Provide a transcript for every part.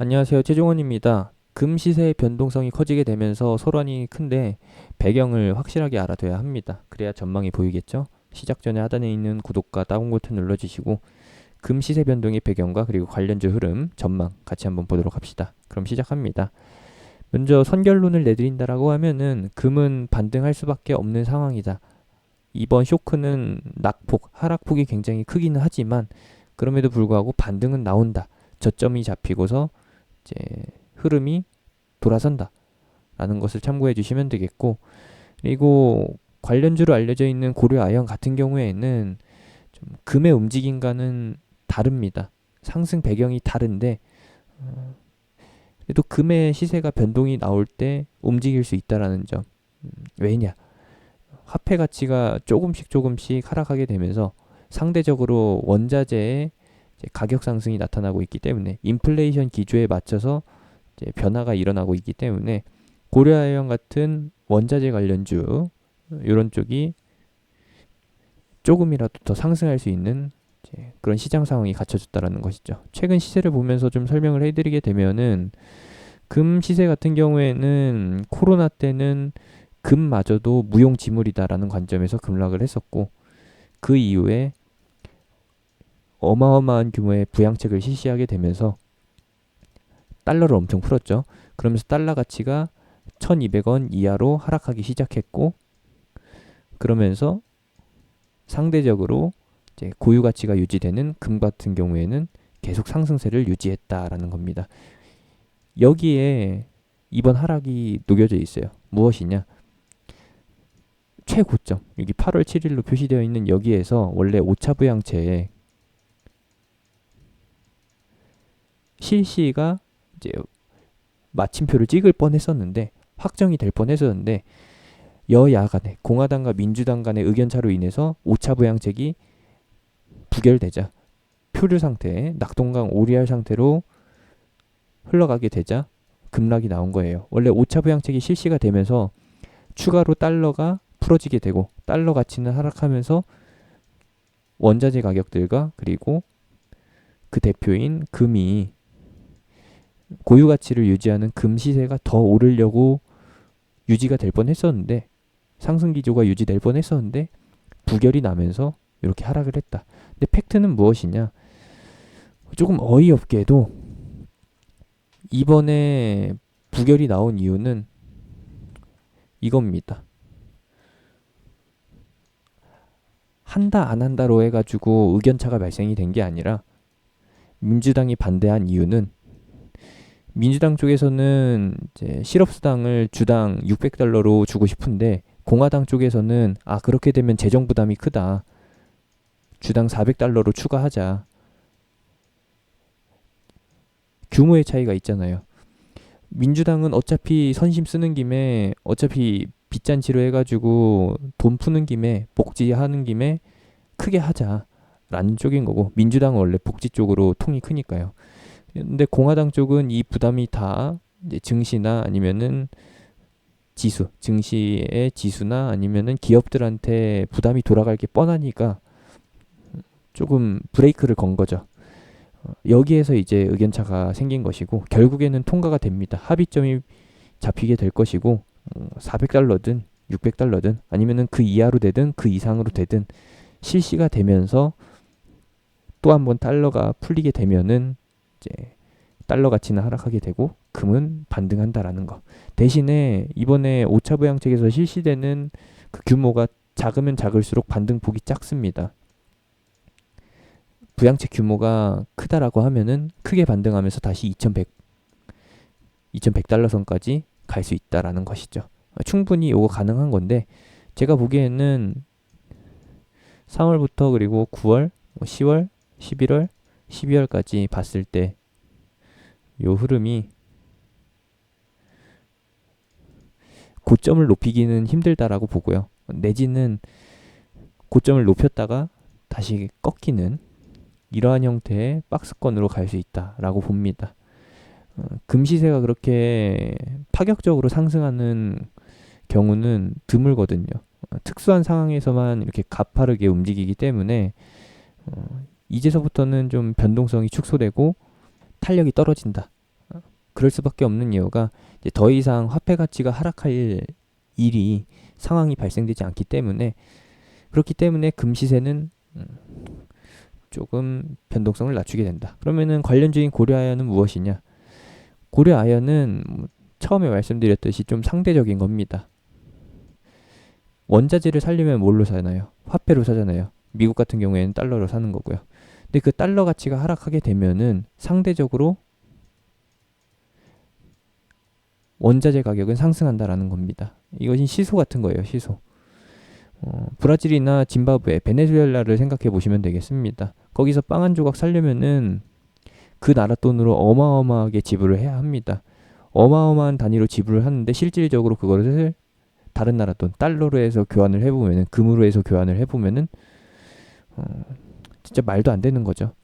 안녕하세요. 최종원입니다. 금 시세의 변동성이 커지게 되면서 소란이 큰데 배경을 확실하게 알아둬야 합니다. 그래야 전망이 보이겠죠? 시작 전에 하단에 있는 구독과 다운 버튼 눌러주시고 금 시세 변동의 배경과 그리고 관련주 흐름, 전망 같이 한번 보도록 합시다. 그럼 시작합니다. 먼저 선결론을 내드린다라고 하면은 금은 반등할 수밖에 없는 상황이다. 이번 쇼크는 낙폭, 하락폭이 굉장히 크기는 하지만 그럼에도 불구하고 반등은 나온다. 저점이 잡히고서 이제 흐름이 돌아선다 라는 것을 참고해 주시면 되겠고, 그리고 관련주로 알려져 있는 고려아연 같은 경우에는 좀 금의 움직임과는 다릅니다. 상승 배경이 다른데 그래도 금의 시세가 변동이 나올 때 움직일 수 있다라는 점. 왜냐? 화폐 가치가 조금씩 하락하게 되면서 상대적으로 원자재의 가격 상승이 나타나고 있기 때문에 인플레이션 기조에 맞춰서 이제 변화가 일어나고 있기 때문에 고려아연 같은 원자재 관련주 이런 쪽이 조금이라도 더 상승할 수 있는 그런 시장 상황이 갖춰졌다라는 것이죠. 최근 시세를 보면서 좀 설명을 해드리게 되면은 금 시세 같은 경우에는 코로나 때는 금마저도 무용지물이다라는 관점에서 급락을 했었고, 그 이후에 어마어마한 규모의 부양책을 실시하게 되면서 달러를 엄청 풀었죠. 그러면서 달러 가치가 1200원 이하로 하락하기 시작했고, 그러면서 상대적으로 이제 고유 가치가 유지되는 금 같은 경우에는 계속 상승세를 유지했다라는 겁니다. 여기에 이번 하락이 녹여져 있어요. 무엇이냐? 최고점, 여기 8월 7일로 표시되어 있는 여기에서 원래 5차 부양체에 실시가 이제 마침표를 찍을 뻔했었는데, 확정이 될 뻔했었는데, 여야 간에 공화당과 민주당 간의 의견차로 인해서 5차 부양책이 부결되자 표류 상태에 낙동강 오리알 상태로 흘러가게 되자 급락이 나온 거예요. 원래 5차 부양책이 실시가 되면서 추가로 달러가 풀어지게 되고 달러 가치는 하락하면서 원자재 가격들과 그리고 그 대표인 금이 고유 가치를 유지하는 금 시세가 더 오르려고 유지가 될 뻔했었는데, 상승 기조가 유지될 뻔했었는데 부결이 나면서 이렇게 하락을 했다. 근데 팩트는 무엇이냐? 조금 어이없게도 이번에 부결이 나온 이유는 이겁니다. 한다 안 한다로 해가지고 의견차가 발생이 된 게 아니라, 민주당이 반대한 이유는 민주당 쪽에서는 이제 실업수당을 주당 600달러로 주고 싶은데 공화당 쪽에서는 그렇게 되면 재정 부담이 크다. 주당 400달러로 추가하자. 규모의 차이가 있잖아요. 민주당은 어차피 선심 쓰는 김에 어차피 빚잔치로 해가지고 돈 푸는 김에 복지하는 김에 크게 하자라는 쪽인 거고, 민주당은 원래 복지 쪽으로 통이 크니까요. 근데 공화당 쪽은 이 부담이 다 이제 증시나 아니면은 지수, 증시의 지수나 아니면은 기업들한테 부담이 돌아갈 게 뻔하니까 조금 브레이크를 건 거죠. 여기에서 이제 의견차가 생긴 것이고, 결국에는 통과가 됩니다. 합의점이 잡히게 될 것이고, 400달러든 600달러든 아니면은 그 이하로 되든 그 이상으로 되든 실시가 되면서 또 한번 달러가 풀리게 되면은 이제 달러 가치는 하락하게 되고 금은 반등한다라는 거. 대신에 이번에 5차 부양책에서 실시되는 그 규모가 작으면 작을수록 반등폭이 작습니다. 부양책 규모가 크다라고 하면은 크게 반등하면서 다시 2100달러 선까지 갈 수 있다라는 것이죠. 충분히 이거 가능한 건데, 제가 보기에는 3월부터 그리고 9월, 10월, 11월, 12월까지 봤을 때 요 흐름이 고점을 높이기는 힘들다라고 보고요. 내지는 고점을 높였다가 다시 꺾이는 이러한 형태의 박스권으로 갈 수 있다라고 봅니다. 금 시세가 그렇게 파격적으로 상승하는 경우는 드물거든요. 특수한 상황에서만 이렇게 가파르게 움직이기 때문에 이제서부터는 좀 변동성이 축소되고 탄력이 떨어진다. 그럴 수밖에 없는 이유가 이제 더 이상 화폐 가치가 하락할 일이 상황이 발생되지 않기 때문에 그렇기 때문에 금시세는 조금 변동성을 낮추게 된다. 그러면은 관련주인 고려아연은 무엇이냐? 고려아연은 처음에 말씀드렸듯이 좀 상대적인 겁니다. 원자재를 살려면 뭘로 사나요? 화폐로 사잖아요. 미국 같은 경우에는 달러로 사는 거고요. 근데 그 달러 가치가 하락하게 되면은 상대적으로 원자재 가격은 상승한다라는 겁니다. 이것이 시소 같은 거예요. 시소. 브라질이나 짐바브웨, 베네수엘라를 생각해 보시면 되겠습니다. 거기서 빵 한 조각 살려면은 그 나라 돈으로 어마어마하게 지불을 해야 합니다. 어마어마한 단위로 지불을 하는데 실질적으로 그것을 다른 나라 돈, 달러로 해서 교환을 해보면은, 금으로 해서 교환을 해보면은 진짜 말도 안 되는 거죠.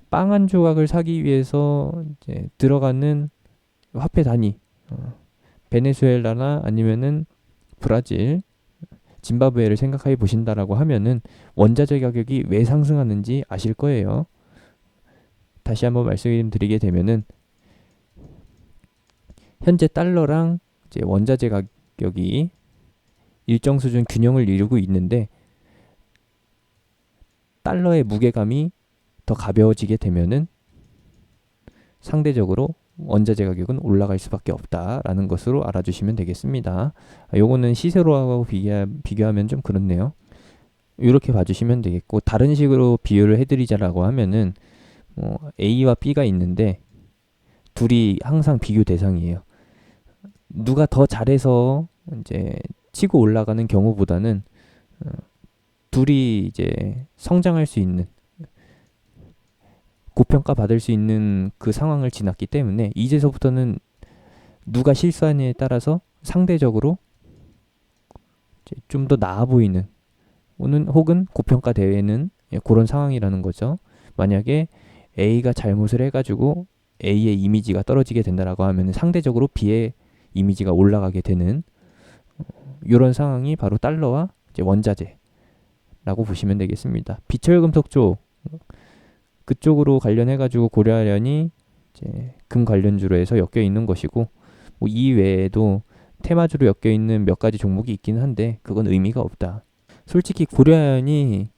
빵 한 조각을 사기 위해서 이제 들어가는 화폐 단위, 베네수엘라나 아니면은 브라질, 짐바브웨를 생각해 보신다라고 하면은 원자재 가격이 왜 상승하는지 아실 거예요. 다시 한번 말씀드리게 되면은 현재 달러랑 이제 원자재 가격이 일정 수준 균형을 이루고 있는데 달러의 무게감이 더 가벼워지게 되면은 상대적으로 원자재 가격은 올라갈 수밖에 없다라는 것으로 알아주시면 되겠습니다. 요거는 시세로 하고 비교하면 좀 그렇네요. 이렇게 봐주시면 되겠고, 다른 식으로 비유를 해드리자라고 하면은 A와 B가 있는데 둘이 항상 비교 대상이에요. 누가 더 잘해서 이제 치고 올라가는 경우보다는 둘이 이제 성장할 수 있는, 고평가 받을 수 있는 그 상황을 지났기 때문에 이제서부터는 누가 실수하느냐에 따라서 상대적으로 좀 더 나아 보이는 혹은 고평가 대회는 그런 상황이라는 거죠. 만약에 A가 잘못을 해가지고 A의 이미지가 떨어지게 된다라고 하면 상대적으로 B의 이미지가 올라가게 되는 이런 상황이 바로 달러와 이제 원자재라고 보시면 되겠습니다. 비철금속 쪽 그쪽으로 관련해가지고 고려아연이 이제 금 관련주로 해서 엮여 있는 것이고, 뭐 이 외에도 테마주로 엮여 있는 몇 가지 종목이 있기는 한데 그건 의미가 없다. 솔직히 고려아연이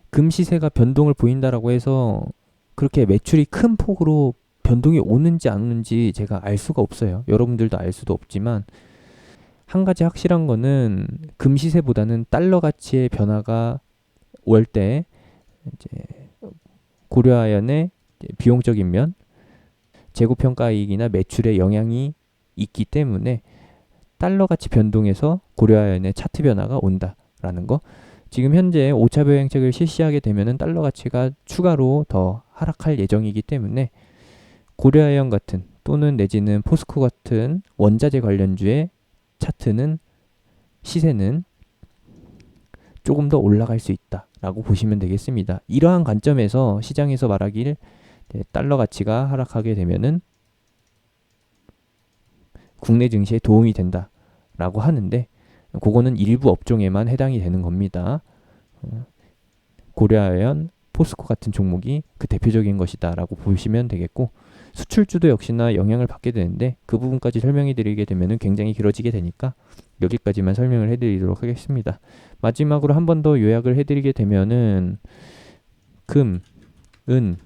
금 시세가 변동을 보인다라고 해서 그렇게 매출이 큰 폭으로 변동이 오는지 안 오는지 제가 알 수가 없어요. 여러분들도 알 수도 없지만 한 가지 확실한 거는 금 시세보다는 달러 가치의 변화가 올 때 이제 고려아연의 비용적인 면, 재고평가이익이나 매출에 영향이 있기 때문에 달러 가치 변동에서 고려아연의 차트 변화가 온다라는 거. 지금 현재 5차 배행책을 실시하게 되면은 달러 가치가 추가로 더 하락할 예정이기 때문에 고려아연 같은 또는 내지는 포스코 같은 원자재 관련주의 차트는 시세는 조금 더 올라갈 수 있다라고 보시면 되겠습니다. 이러한 관점에서 시장에서 말하길 달러 가치가 하락하게 되면은 국내 증시에 도움이 된다라고 하는데 그거는 일부 업종에만 해당이 되는 겁니다. 고려아연, 포스코 같은 종목이 그 대표적인 것이다라고 보시면 되겠고, 수출주도 역시나 영향을 받게 되는데 그 부분까지 설명해 드리게 되면 굉장히 길어지게 되니까 여기까지만 설명을 해드리도록 하겠습니다. 마지막으로 한 번 더 요약을 해드리게 되면은 금, 은,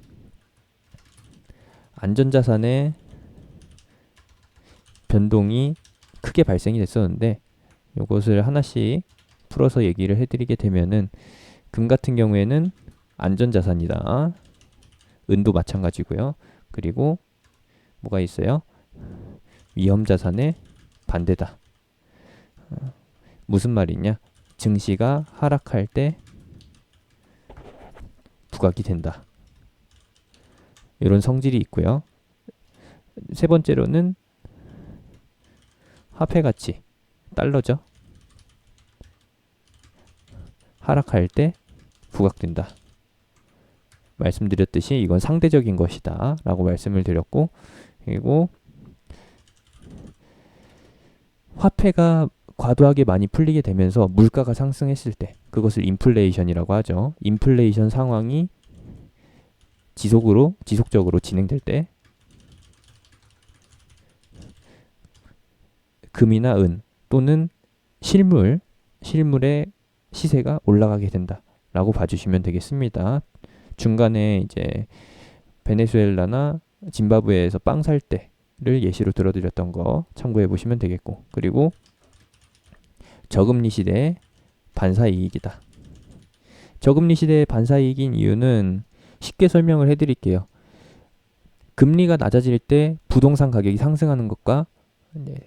안전자산의 변동이 크게 발생이 됐었는데 이것을 하나씩 풀어서 얘기를 해드리게 되면은 금 같은 경우에는 안전자산이다. 은도 마찬가지고요. 그리고 뭐가 있어요? 위험자산의 반대다. 무슨 말이냐? 증시가 하락할 때 부각이 된다. 이런 성질이 있고요. 세 번째로는 화폐 가치, 달러죠. 하락할 때 부각된다. 말씀드렸듯이 이건 상대적인 것이다 라고 말씀을 드렸고, 그리고 화폐가 과도하게 많이 풀리게 되면서 물가가 상승했을 때 그것을 인플레이션이라고 하죠. 인플레이션 상황이 지속적으로 진행될 때 금이나 은 또는 실물의 시세가 올라가게 된다라고 봐주시면 되겠습니다. 중간에 이제 베네수엘라나 짐바브웨에서 빵 살 때를 예시로 들어드렸던 거 참고해 보시면 되겠고, 그리고 저금리 시대의 반사이익이다. 저금리 시대의 반사이익인 이유는 쉽게 설명을 해드릴게요. 금리가 낮아질 때 부동산 가격이 상승하는 것과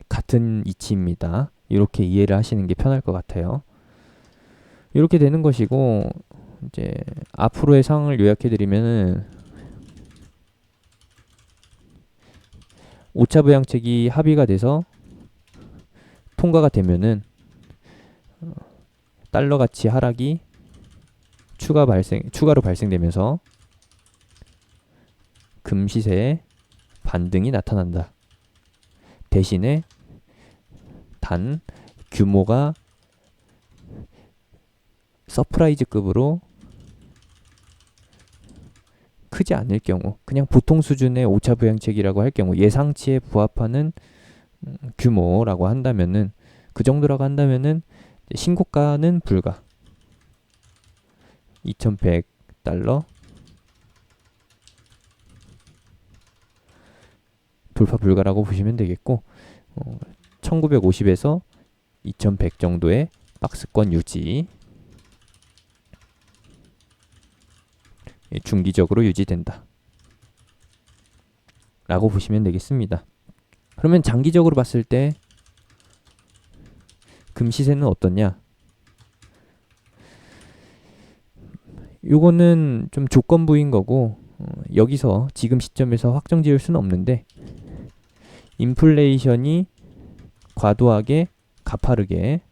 같은 이치입니다. 이렇게 이해를 하시는 게 편할 것 같아요. 이렇게 되는 것이고, 이제 앞으로의 상황을 요약해드리면은 5차 부양책이 합의가 돼서 통과가 되면은 달러 가치 하락이 추가로 발생되면서 금 시세에 반등이 나타난다. 대신에 단 규모가 서프라이즈급으로 크지 않을 경우, 그냥 보통 수준의 5차 부양책이라고 할 경우, 예상치에 부합하는 규모라고 한다면은, 그 정도라고 한다면은 신고가는 불가 2100달러 돌파 불가라고 보시면 되겠고, 1950에서 2100 정도의 박스권 유지, 중기적으로 유지된다 라고 보시면 되겠습니다. 그러면 장기적으로 봤을 때 금 시세는 어떻냐? 요거는 좀 조건부인 거고, 여기서 지금 시점에서 확정 지을 수는 없는데, 인플레이션이 과도하게 가파르게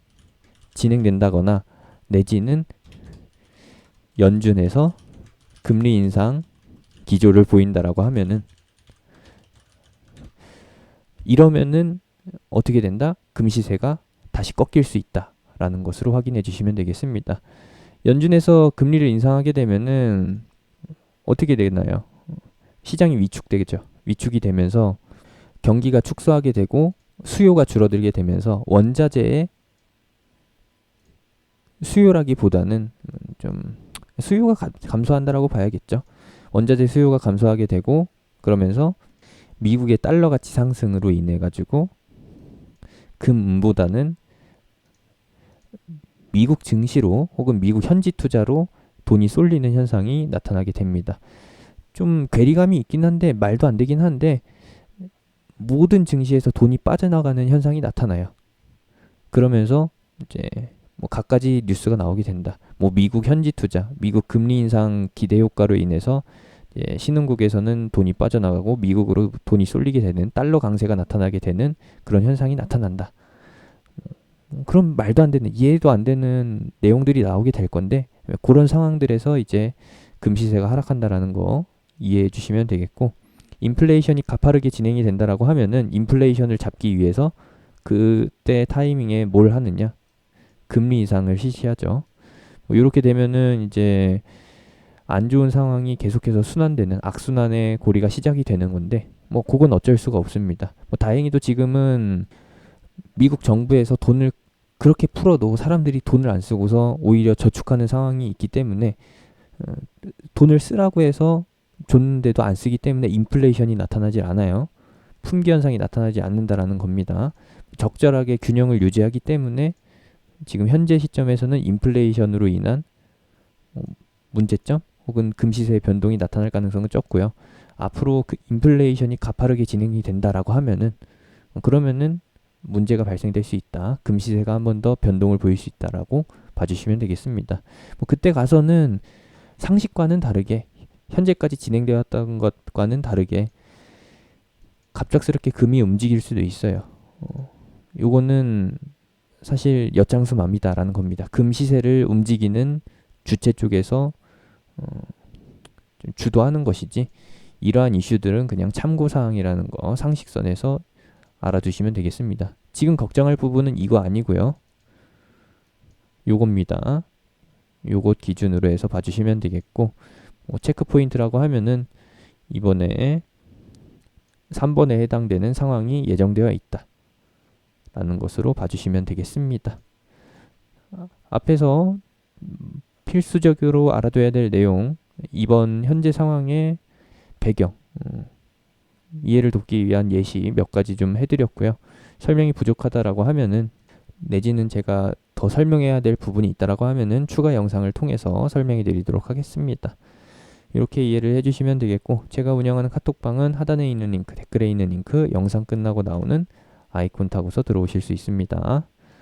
진행된다거나 내지는 연준에서 금리 인상 기조를 보인다라고 하면은, 이러면은 어떻게 된다? 금 시세가 다시 꺾일 수 있다라는 것으로 확인해 주시면 되겠습니다. 연준에서 금리를 인상하게 되면은 어떻게 되나요? 시장이 위축되겠죠. 위축이 되면서 경기가 축소하게 되고 수요가 줄어들게 되면서 원자재의 수요라기보다는 좀 수요가 감소한다라고 봐야겠죠. 원자재 수요가 감소하게 되고, 그러면서 미국의 달러 가치 상승으로 인해 가지고 금보다는 미국 증시로 혹은 미국 현지 투자로 돈이 쏠리는 현상이 나타나게 됩니다. 좀 괴리감이 있긴 한데, 말도 안 되긴 한데, 모든 증시에서 돈이 빠져나가는 현상이 나타나요. 그러면서 이제 뭐 갖가지 뉴스가 나오게 된다. 뭐 미국 현지 투자, 미국 금리 인상 기대 효과로 인해서 신흥국에서는 돈이 빠져나가고 미국으로 돈이 쏠리게 되는, 달러 강세가 나타나게 되는 그런 현상이 나타난다. 그럼 말도 안 되는, 이해도 안 되는 내용들이 나오게 될 건데, 그런 상황들에서 이제 금시세가 하락한다라는 거 이해해 주시면 되겠고, 인플레이션이 가파르게 진행이 된다라고 하면은 인플레이션을 잡기 위해서 그때 타이밍에 뭘 하느냐? 금리 인상을 실시하죠. 뭐 이렇게 되면은 이제 안 좋은 상황이 계속해서 순환되는 악순환의 고리가 시작이 되는 건데, 뭐 그건 어쩔 수가 없습니다. 뭐 다행히도 지금은 미국 정부에서 돈을 그렇게 풀어도 사람들이 돈을 안 쓰고서 오히려 저축하는 상황이 있기 때문에, 돈을 쓰라고 해서 줬는데도 안 쓰기 때문에 인플레이션이 나타나지 않아요. 품귀 현상이 나타나지 않는다라는 겁니다. 적절하게 균형을 유지하기 때문에 지금 현재 시점에서는 인플레이션으로 인한 문제점 혹은 금시세의 변동이 나타날 가능성은 적고요. 앞으로 그 인플레이션이 가파르게 진행이 된다라고 하면은, 그러면은 문제가 발생될 수 있다. 금시세가 한 번 더 변동을 보일 수 있다라고 봐주시면 되겠습니다. 뭐 그때 가서는 상식과는 다르게, 현재까지 진행되었던 것과는 다르게 갑작스럽게 금이 움직일 수도 있어요. 요거는 사실 엿장수맘이다라는 겁니다. 금 시세를 움직이는 주체 쪽에서 좀 주도하는 것이지, 이러한 이슈들은 그냥 참고사항이라는 거 상식선에서 알아두시면 되겠습니다. 지금 걱정할 부분은 이거 아니고요. 요겁니다. 요것 기준으로 해서 봐주시면 되겠고, 뭐 체크 포인트라고 하면은 이번에 3번에 해당되는 상황이 예정되어 있다. 라는 것으로 봐주시면 되겠습니다. 앞에서 필수적으로 알아둬야 될 내용, 이번 현재 상황의 배경, 이해를 돕기 위한 예시 몇 가지 좀 해드렸고요. 설명이 부족하다라고 하면은, 내지는 제가 더 설명해야 될 부분이 있다라고 하면은 추가 영상을 통해서 설명해 드리도록 하겠습니다. 이렇게 이해를 해주시면 되겠고, 제가 운영하는 카톡방은 하단에 있는 링크, 댓글에 있는 링크, 영상 끝나고 나오는 아이콘 타고서 들어오실 수 있습니다.